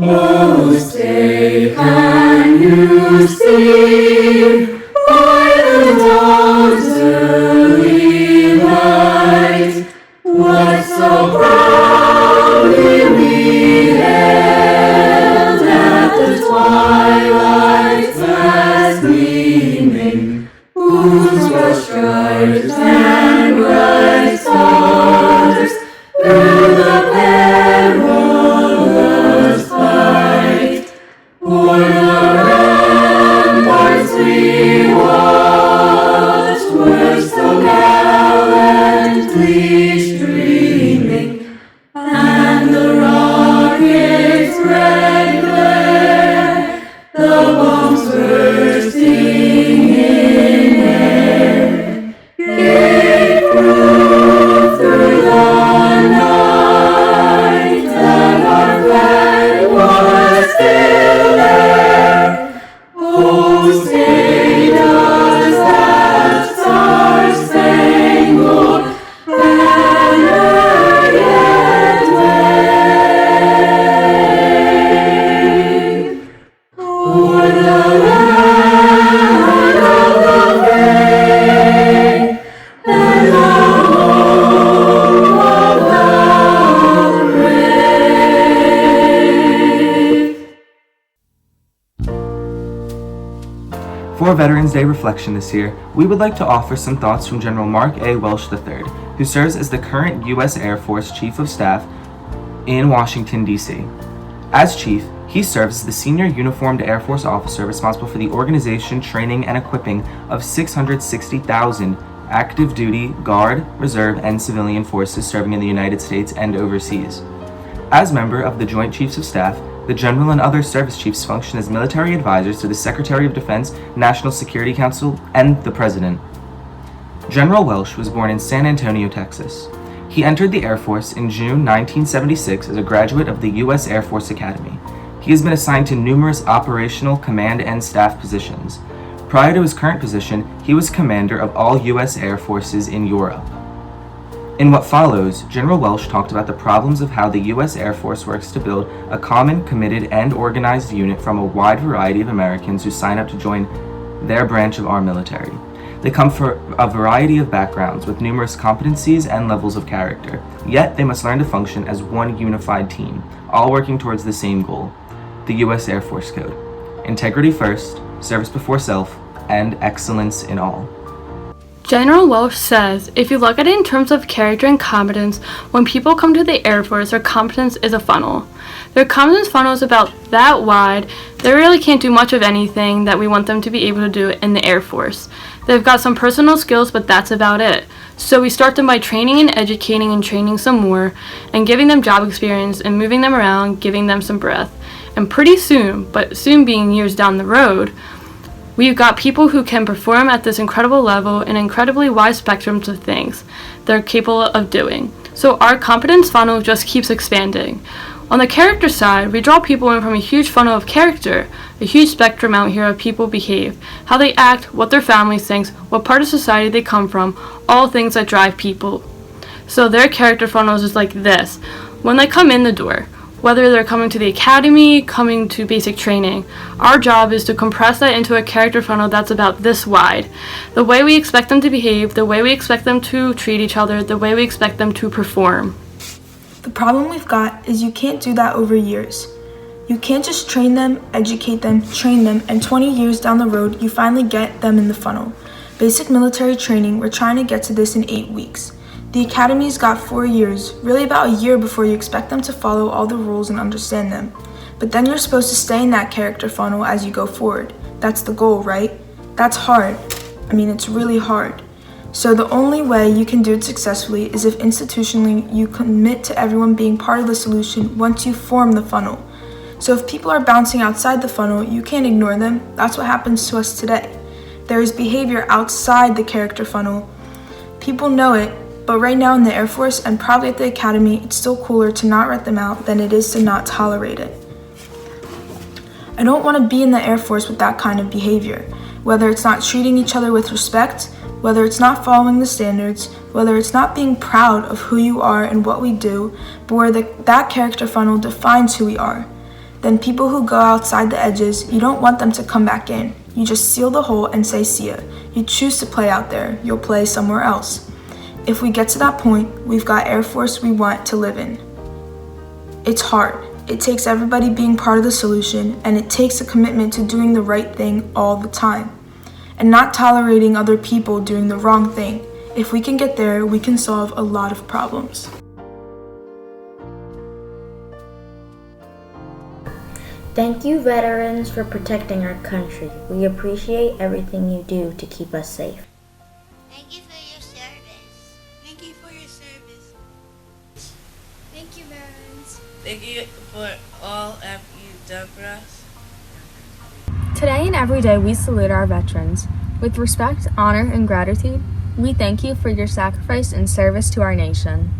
Oh, stay, can you see by the dawn's early light what so proudly we hailed at the twilight's last gleaming, whose broad stripes and bright stars through the perilous fight o'er the ramparts we watched were so gallantly streaming, and the rocket's red glare, the bombs bursting in air, gave proof through the night that our flag was still there. Oh, say does that star-spangled banner yet wave o'er the land of the brave and the home of the brave? For Veterans Day reflection this year, we would like to offer some thoughts from General Mark A. Welsh III, who serves as the current U.S. Air Force Chief of Staff in Washington, D.C. As Chief, he serves as the senior uniformed Air Force officer responsible for the organization, training, and equipping of 660,000 active duty, Guard, Reserve, and civilian forces serving in the United States and overseas. As member of the Joint Chiefs of Staff, the General and other service chiefs function as military advisors to the Secretary of Defense, National Security Council, and the President. General Welsh was born in San Antonio, Texas. He entered the Air Force in June 1976 as a graduate of the U.S. Air Force Academy. He has been assigned to numerous operational, command, and staff positions. Prior to his current position, he was commander of all U.S. Air Forces in Europe. In what follows, General Welsh talked about the problems of how the U.S. Air Force works to build a common, committed, and organized unit from a wide variety of Americans who sign up to join their branch of our military. They come from a variety of backgrounds with numerous competencies and levels of character, yet they must learn to function as one unified team, all working towards the same goal, the U.S. Air Force Code. Integrity first, service before self, and excellence in all. General Welsh says, if you look at it in terms of character and competence, when people come to the Air Force, their competence is a funnel. Their competence funnel is about that wide. They really can't do much of anything that we want them to be able to do in the Air Force. They've got some personal skills, but that's about it. So we start them by training and educating and training some more, and giving them job experience and moving them around, giving them some breath. And pretty soon, but soon being years down the road, we've got people who can perform at this incredible level in incredibly wide spectrums of things they're capable of doing. So our competence funnel just keeps expanding. On the character side, we draw people in from a huge funnel of character, a huge spectrum out here of people behave, how they act, what their family thinks, what part of society they come from, all things that drive people. So their character funnels is like this. When they come in the door, whether they're coming to the academy, coming to basic training, our job is to compress that into a character funnel that's about this wide. The way we expect them to behave, the way we expect them to treat each other, the way we expect them to perform. The problem we've got is you can't do that over years. You can't just train them, educate them, train them, and 20 years down the road, you finally get them in the funnel. Basic military training, we're trying to get to this in 8 weeks. The academy's got 4 years, really about a year before you expect them to follow all the rules and understand them. But then you're supposed to stay in that character funnel as you go forward. That's the goal, right? That's hard. It's really hard. So the only way you can do it successfully is if institutionally you commit to everyone being part of the solution once you form the funnel. So if people are bouncing outside the funnel, you can't ignore them. That's what happens to us today. There is behavior outside the character funnel. People know it, but right now in the Air Force and probably at the Academy, it's still cooler to not let them out than it is to not tolerate it. I don't want to be in the Air Force with that kind of behavior, whether it's not treating each other with respect, whether it's not following the standards, whether it's not being proud of who you are and what we do, but where that character funnel defines who we are. Then people who go outside the edges, you don't want them to come back in. You just seal the hole and say see ya. You choose to play out there, you'll play somewhere else. If we get to that point, we've got Air Force we want to live in. It's hard. It takes everybody being part of the solution, and it takes a commitment to doing the right thing all the time, and not tolerating other people doing the wrong thing. If we can get there, we can solve a lot of problems. Thank you, veterans, for protecting our country. We appreciate everything you do to keep us safe. Thank you for your service. Thank you for your service. Thank you, veterans. Thank you for all that you've done for us. Today and every day we salute our veterans. With respect, honor, and gratitude, we thank you for your sacrifice and service to our nation.